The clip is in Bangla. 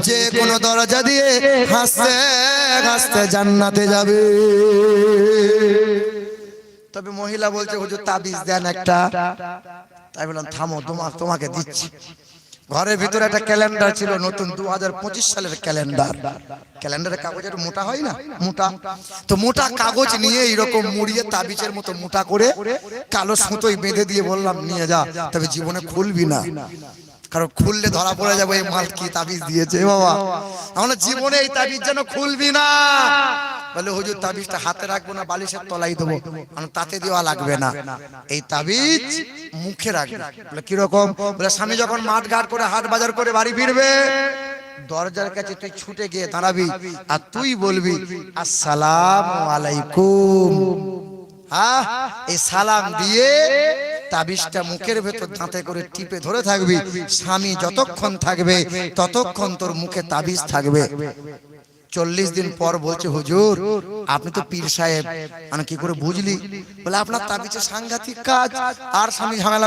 যে কোনো দরজা দিয়ে হাসতে হাসতে জান্নাতে যাবে। তবে মহিলা বলছে হুজুর তাবিজ দেন একটা। তাই বললাম থামো, তোমাকে দিচ্ছি। ঘরের ভিতরে একটা ক্যালেন্ডার ছিল, নতুন 2025 সালের ক্যালেন্ডার। ক্যালেন্ডারের কাগজ একটু মোটা হয় না, মোটা তো মোটা কাগজ নিয়ে এরকম মুড়িয়ে তাবিজের মতো মোটা করে কালো সুতোই বেঁধে দিয়ে বললাম নিয়ে যা, তবে জীবনে খুলবি না, কারণ খুললে ধরা পড়ে যাবে এই মাল কি তাবিজ দিয়েছে বাবা। আমরা জীবনে এই তাবিজ যেন খুলবি না। বলে হুজুর তাবিজটা হাতে রাখবো না বালিশের তলায় দেবো, কারণ তাতে দেওয়া লাগবে না, এই তাবিজ মুখে রাখবে। বলে কিরকম? বলে স্বামী যখন মাঠ ঘাট করে হাট বাজার করে বাড়ি ফিরবে, দরজার কাছে তুই ছুটে গিয়ে দাঁড়াবি আর তুই বলবি আসসালামু আলাইকুম। হ্যাঁ, এই সালাম দিয়ে তাবিজটা মুখের ভেতর দাঁতে করে টিপে ধরে থাকবি। স্বামী যতক্ষণ থাকবে ততক্ষণ তোর মুখে তাবিজ থাকবে। 40 দিন পর বলছে হুজুর আপনি তো পীর সাহেব, মানে কি করে বুঝলি? বলে আপনার তাবিজে সাংঘাতিক কাজ। আর স্বামী ঝামেলা